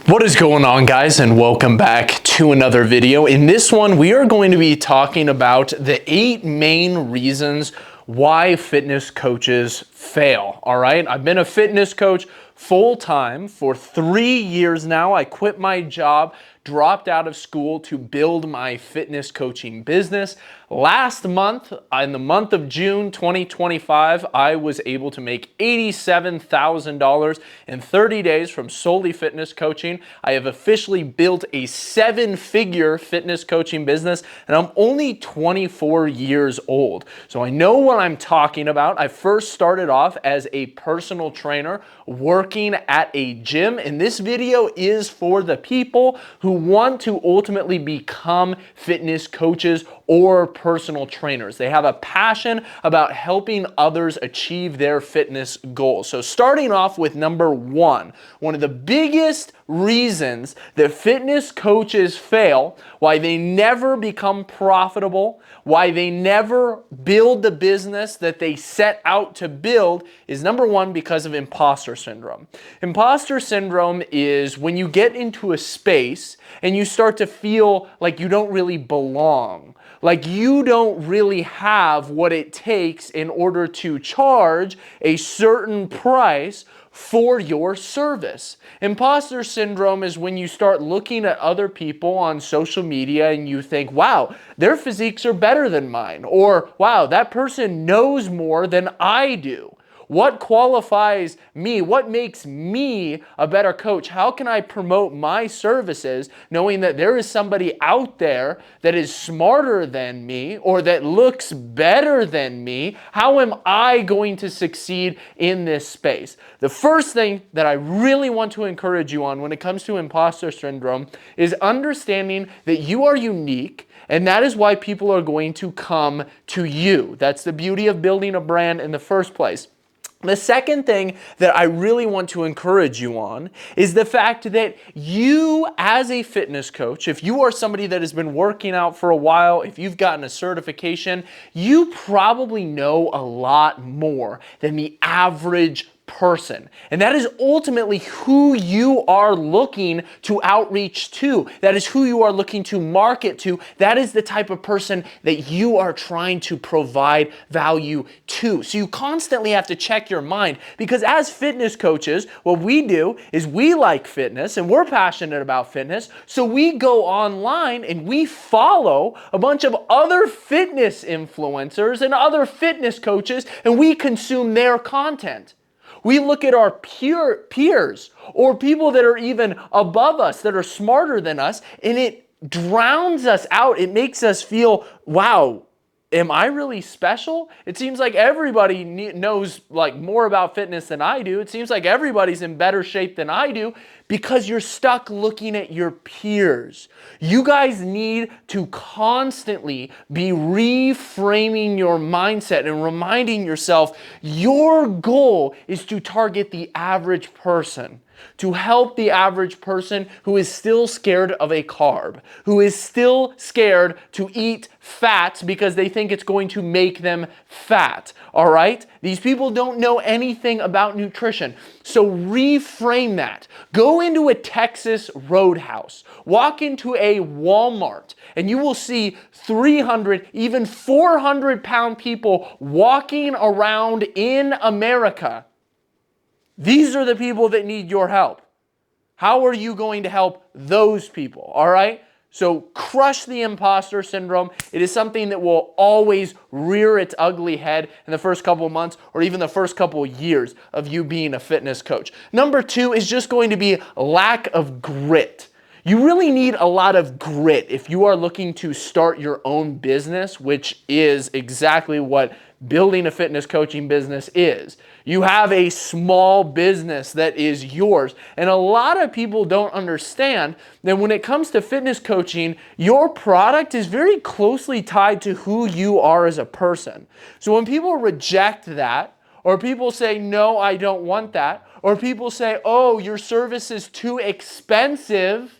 What is going on, guys, and welcome back to another video. In this one, we are going to be talking about the 8 main reasons why fitness coaches fail. All right, I've been a fitness coach full-time for 3 years now. I quit my job, dropped out of school to build my fitness coaching business. Last month, in the month of June 2025, I was able to make $87,000 in 30 days from solely fitness coaching. I have officially built a 7-figure fitness coaching business, and I'm only 24 years old. So I know what I'm talking about. I first started off as a personal trainer working at a gym, and this video is for the people who want to ultimately become fitness coaches or personal trainers. They have a passion about helping others achieve their fitness goals. So starting off with number one of the biggest reasons that fitness coaches fail, why they never become profitable, why they never build the business that they set out to build, is number one, because of imposter syndrome. Imposter syndrome is when you get into a space and you start to feel like you don't really belong. Like you don't really have what it takes in order to charge a certain price for your service. Imposter syndrome is when you start looking at other people on social media and you think, wow, their physiques are better than mine. Or, wow, that person knows more than I do. What qualifies me? What makes me a better coach? How can I promote my services knowing that there is somebody out there that is smarter than me or that looks better than me? How am I going to succeed in this space? The first thing that I really want to encourage you on when it comes to imposter syndrome is understanding that you are unique, and that is why people are going to come to you. That's the beauty of building a brand in the first place. The second thing that I really want to encourage you on is the fact that you, as a fitness coach, if you are somebody that has been working out for a while, if you've gotten a certification, you probably know a lot more than the average person. And that is ultimately who you are looking to outreach to. That is who you are looking to market to. That is the type of person that you are trying to provide value to. So you constantly have to check your mind, because as fitness coaches, what we do is we like fitness and we're passionate about fitness. So we go online and we follow a bunch of other fitness influencers and other fitness coaches, and we consume their content. We look at our peers or people that are even above us, that are smarter than us, and it drowns us out. It makes us feel, wow, am I really special? It seems like everybody knows more about fitness than I do. It seems like everybody's in better shape than I do, because you're stuck looking at your peers. You guys need to constantly be reframing your mindset and reminding yourself your goal is to target the average person. To help the average person who is still scared of a carb, who is still scared to eat fats because they think it's going to make them fat, all right? These people don't know anything about nutrition. So reframe that. Go into a Texas Roadhouse, walk into a Walmart, and you will see 300, even 400-pound people walking around in America. These are the people that need your help. How are you going to help those people? All right? So crush the imposter syndrome. It is something that will always rear its ugly head in the first couple of months or even the first couple of years of you being a fitness coach. Number two is just going to be lack of grit. You really need a lot of grit if you are looking to start your own business, which is exactly what building a fitness coaching business is. You have a small business that is yours. And a lot of people don't understand that when it comes to fitness coaching, your product is very closely tied to who you are as a person. So when people reject that, or people say, no, I don't want that, or people say, oh, your service is too expensive,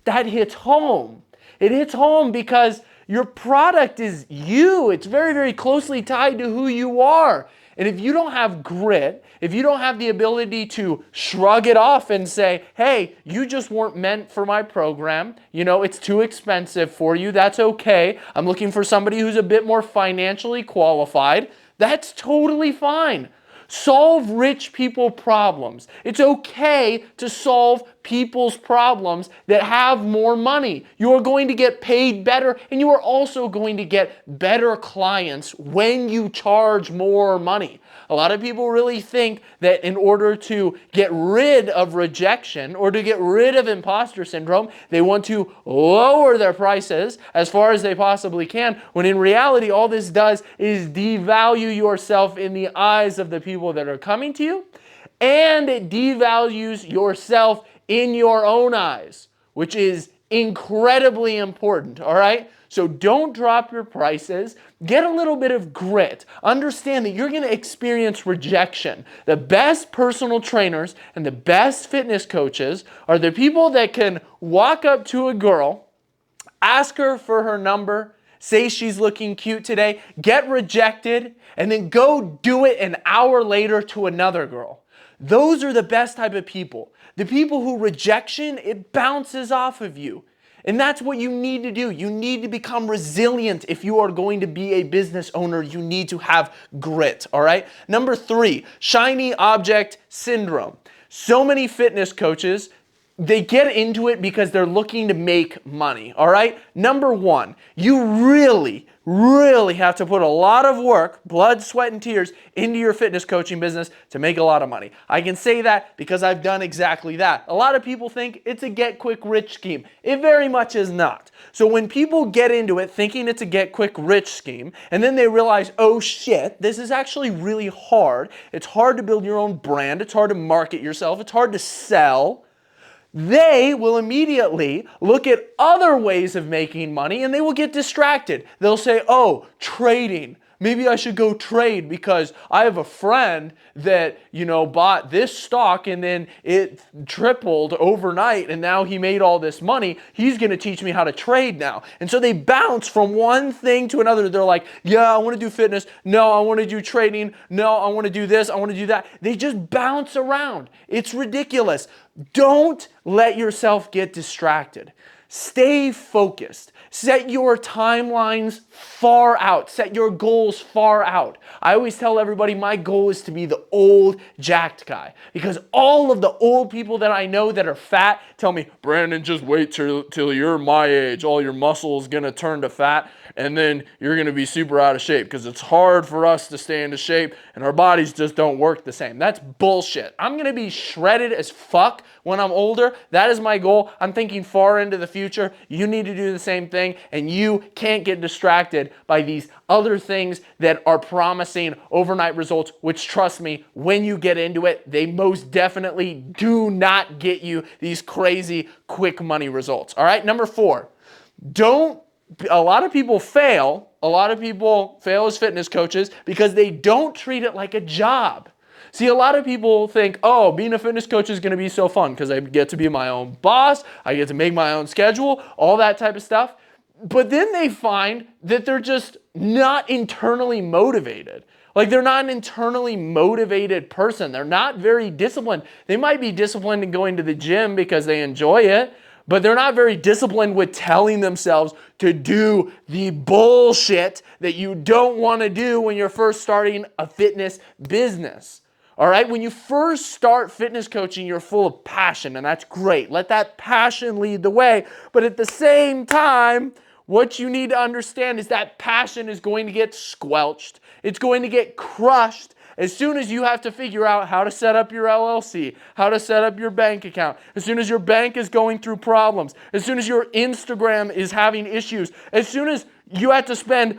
that hits home. It hits home because your product is you. It's very, very closely tied to who you are. And if you don't have grit, if you don't have the ability to shrug it off and say, hey, you just weren't meant for my program, it's too expensive for you, that's okay. I'm looking for somebody who's a bit more financially qualified. That's totally fine. Solve rich people problems. It's okay to solve people's problems that have more money. You are going to get paid better, and you are also going to get better clients when you charge more money. A lot of people really think that in order to get rid of rejection or to get rid of imposter syndrome, they want to lower their prices as far as they possibly can, when in reality, all this does is devalue yourself in the eyes of the people that are coming to you, and it devalues yourself in your own eyes, which is incredibly important, all right? So don't drop your prices. Get a little bit of grit. Understand that you're going to experience rejection. The best personal trainers and the best fitness coaches are the people that can walk up to a girl, ask her for her number, say she's looking cute today, get rejected, and then go do it an hour later to another girl. Those are the best type of people. The people who rejection, it bounces off of you. And that's what you need to do. You need to become resilient. If you are going to be a business owner, you need to have grit, all right? Number 3, shiny object syndrome. So many fitness coaches, they get into it because they're looking to make money, all right? Number 1, you really have to put a lot of work, blood, sweat, and tears into your fitness coaching business to make a lot of money. I can say that because I've done exactly that. A lot of people think it's a get-quick-rich scheme. It very much is not. So when people get into it thinking it's a get-quick-rich scheme, and then they realize, oh shit, this is actually really hard. It's hard to build your own brand. It's hard to market yourself. It's hard to sell. They will immediately look at other ways of making money and they will get distracted. They'll say, oh, trading. Maybe I should go trade because I have a friend that, bought this stock and then it tripled overnight and now he made all this money. He's going to teach me how to trade now. And so they bounce from one thing to another. They're like, yeah, I want to do fitness. No, I want to do trading. No, I want to do this. I want to do that. They just bounce around. It's ridiculous. Don't let yourself get distracted. Stay focused. Set your timelines far out. Set your goals far out. I always tell everybody my goal is to be the old jacked guy, because all of the old people that I know that are fat tell me, Brandon, just wait till you're my age. All your muscle is going to turn to fat and then you're going to be super out of shape because it's hard for us to stay into shape and our bodies just don't work the same. That's bullshit. I'm going to be shredded as fuck when I'm older. That is my goal. I'm thinking far into the future. You need to do the same thing, and you can't get distracted by these other things that are promising overnight results, which, trust me, when you get into it, they most definitely do not get you these crazy quick money results. All right, number 4, a lot of people fail. A lot of people fail as fitness coaches because they don't treat it like a job. See, a lot of people think, oh, being a fitness coach is going to be so fun because I get to be my own boss, I get to make my own schedule, all that type of stuff. But then they find that they're just not internally motivated. Like, they're not an internally motivated person. They're not very disciplined. They might be disciplined in going to the gym because they enjoy it, but they're not very disciplined with telling themselves to do the bullshit that you don't want to do when you're first starting a fitness business. All right, when you first start fitness coaching, you're full of passion, and that's great. Let that passion lead the way. But at the same time, what you need to understand is that passion is going to get squelched. It's going to get crushed as soon as you have to figure out how to set up your LLC, how to set up your bank account, as soon as your bank is going through problems, as soon as your Instagram is having issues, as soon as you have to spend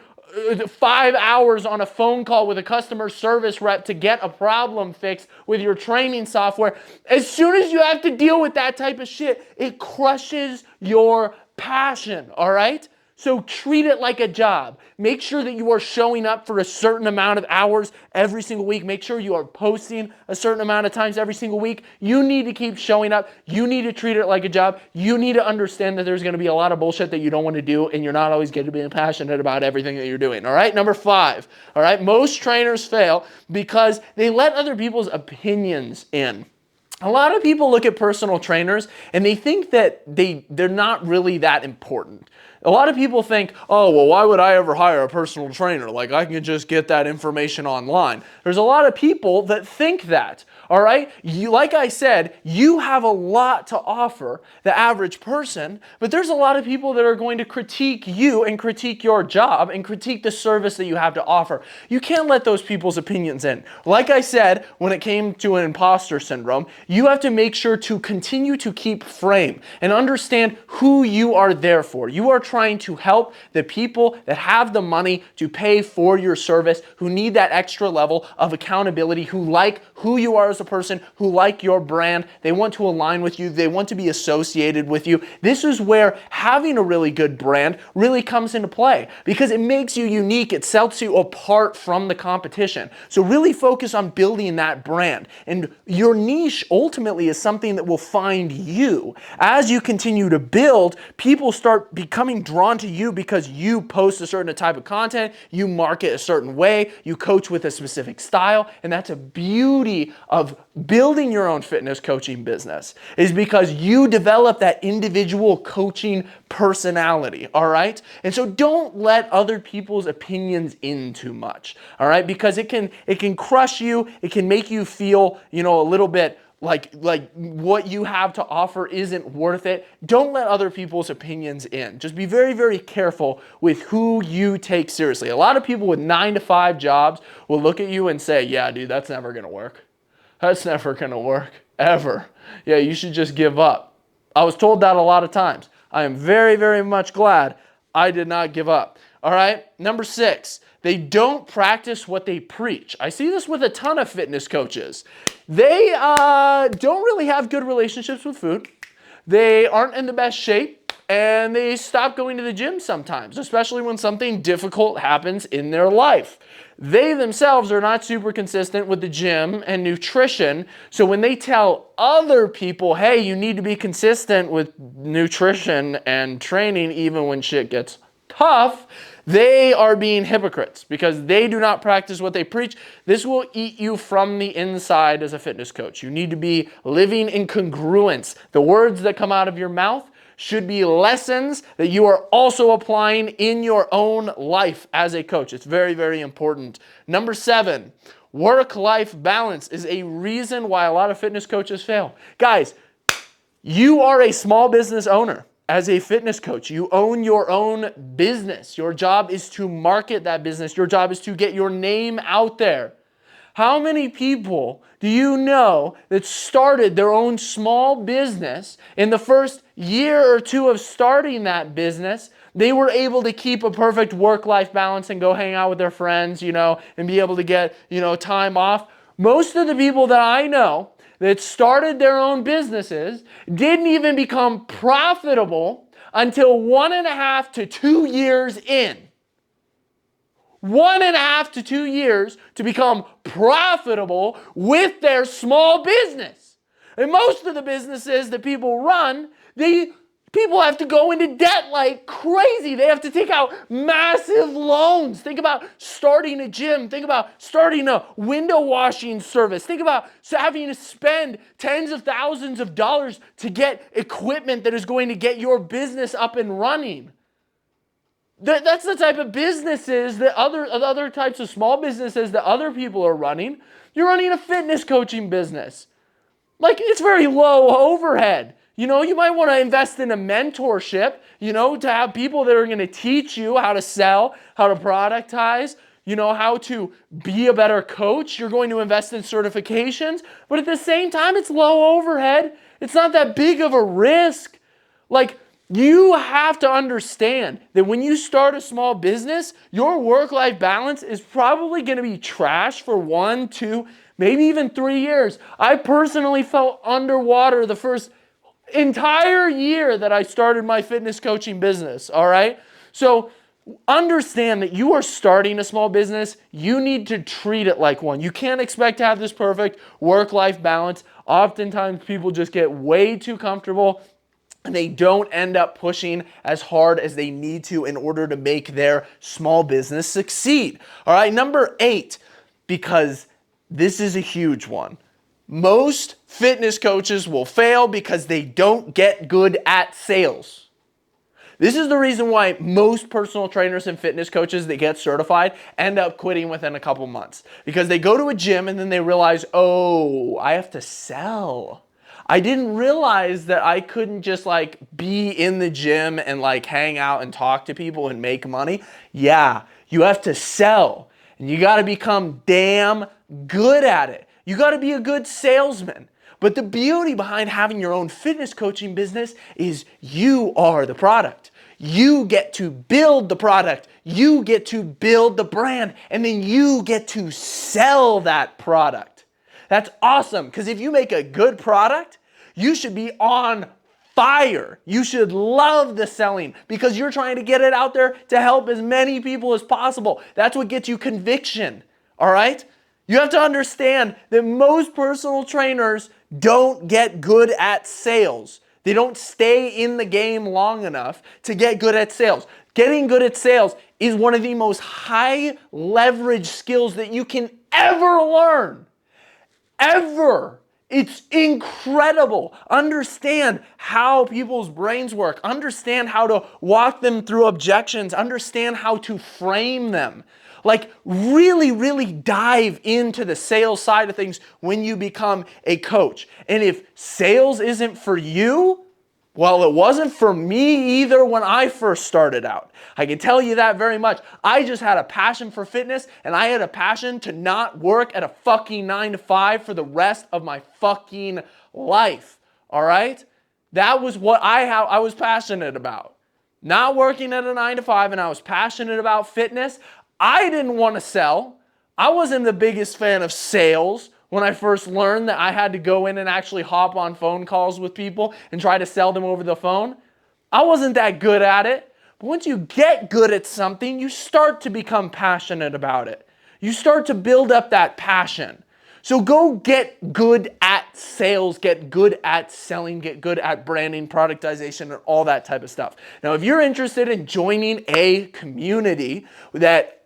5 hours on a phone call with a customer service rep to get a problem fixed with your training software. As soon as you have to deal with that type of shit, it crushes your passion, all right? So treat it like a job. Make sure that you are showing up for a certain amount of hours every single week. Make sure you are posting a certain amount of times every single week. You need to keep showing up. You need to treat it like a job. You need to understand that there's going to be a lot of bullshit that you don't want to do, and you're not always going to be passionate about everything that you're doing. All right? Number 5. All right? Most trainers fail because they let other people's opinions in. A lot of people look at personal trainers and they think that they're not really that important. A lot of people think, oh, well, why would I ever hire a personal trainer? Like, I can just get that information online. There's a lot of people that think that, all right? Like I said, you have a lot to offer the average person, but there's a lot of people that are going to critique you and critique your job and critique the service that you have to offer. You can't let those people's opinions in. Like I said, when it came to an imposter syndrome, you have to make sure to continue to keep frame and understand who you are there for. You are trying to help the people that have the money to pay for your service, who need that extra level of accountability, who like who you are as a person, who like your brand. They want to align with you. They want to be associated with you. This is where having a really good brand really comes into play because it makes you unique. It sets you apart from the competition. So really focus on building that brand. And your niche ultimately is something that will find you. As you continue to build, people start becoming drawn to you because you post a certain type of content, you market a certain way, you coach with a specific style, and that's a beauty of building your own fitness coaching business, is because you develop that individual coaching personality, all right? And so don't let other people's opinions in too much, all right? Because it can crush you, it can make you feel, a little bit like what you have to offer isn't worth it. Don't let other people's opinions in. Just be very, very careful with who you take seriously. A lot of people with 9-to-5 jobs will look at you and say, yeah, dude, that's never going to work. That's never going to work, ever. Yeah, you should just give up. I was told that a lot of times. I am very, very much glad I did not give up. All right, number 6. They don't practice what they preach. I see this with a ton of fitness coaches. They don't really have good relationships with food. They aren't in the best shape, and they stop going to the gym sometimes, especially when something difficult happens in their life. They themselves are not super consistent with the gym and nutrition, so when they tell other people, hey, you need to be consistent with nutrition and training even when shit gets tough, they are being hypocrites because they do not practice what they preach. This will eat you from the inside as a fitness coach. You need to be living in congruence. The words that come out of your mouth should be lessons that you are also applying in your own life as a coach. It's very, very important. Number 7, work-life balance is a reason why a lot of fitness coaches fail. Guys, you are a small business owner. As a fitness coach, you own your own business. Your job is to market that business. Your job is to get your name out there. How many people do you know that started their own small business? In the first year or 2 of starting that business, they were able to keep a perfect work-life balance and go hang out with their friends, and be able to get, time off. Most of the people that I know that started their own businesses didn't even become profitable until 1.5 to 2 years in. 1.5 to 2 years to become profitable with their small business. And most of the businesses that people run, people have to go into debt like crazy. They have to take out massive loans. Think about starting a gym. Think about starting a window washing service. Think about having to spend tens of thousands of dollars to get equipment that is going to get your business up and running. That's the type of businesses that other types of small businesses that other people are running. You're running a fitness coaching business. Like, it's very low overhead. You might want to invest in a mentorship, to have people that are going to teach you how to sell, how to productize, how to be a better coach. You're going to invest in certifications, but at the same time, it's low overhead. It's not that big of a risk. Like, you have to understand that when you start a small business, your work-life balance is probably going to be trash for 1, 2, maybe even 3 years. I personally felt underwater the first entire year that I started my fitness coaching business, all right? So understand that you are starting a small business. You need to treat it like one. You can't expect to have this perfect work-life balance. Oftentimes people just get way too comfortable and they don't end up pushing as hard as they need to in order to make their small business succeed. All right, number 8, because this is a huge one. Most fitness coaches will fail because they don't get good at sales. This is the reason why most personal trainers and fitness coaches that get certified end up quitting within a couple months. Because they go to a gym and then they realize, oh, I have to sell. I didn't realize that I couldn't just like be in the gym and like hang out and talk to people and make money. Yeah, you have to sell and you got to become damn good at it. You got to be a good salesman. But the beauty behind having your own fitness coaching business is you are the product. You get to build the product. You get to build the brand, and then you get to sell that product. That's awesome, because if you make a good product, you should be on fire. You should love the selling because you're trying to get it out there to help as many people as possible. That's what gets you conviction, all right? You have to understand that most personal trainers don't get good at sales. They don't stay in the game long enough to get good at sales. Getting good at sales is one of the most high leverage skills that you can ever learn. Ever. It's incredible. Understand how people's brains work. Understand how to walk them through objections. Understand how to frame them. Like really, really dive into the sales side of things when you become a coach. And if sales isn't for you, well, it wasn't for me either when I first started out. I can tell you that very much. I just had a passion for fitness and I had a passion to not work at a fucking 9 to 5 for the rest of my fucking life. All right? That was what I was passionate about. Not working at a 9 to 5, and I was passionate about fitness. I didn't want to sell. I wasn't the biggest fan of sales when I first learned that I had to go in and actually hop on phone calls with people and try to sell them over the phone. I wasn't that good at it. But once you get good at something, you start to become passionate about it. You start to build up that passion. So go get good at sales, get good at selling, get good at branding, productization, and all that type of stuff. Now, if you're interested in joining a community that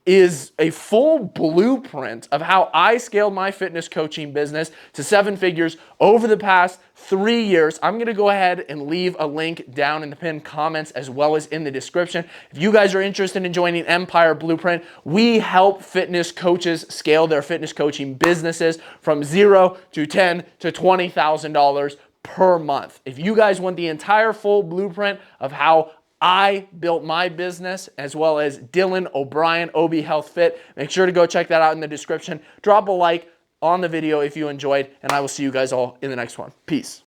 is a full blueprint of how I scaled my fitness coaching business to 7 figures over the past 3 years, I'm going to go ahead and leave a link down in the pinned comments as well as in the description. If you guys are interested in joining Empire Blueprint, we help fitness coaches scale their fitness coaching businesses from $0 to $10,000 to $20,000 per month. If you guys want the entire full blueprint of how I built my business, as well as Dylan O'Brien, OB Health Fit, make sure to go check that out in the description. Drop a like on the video if you enjoyed, and I will see you guys all in the next one. Peace.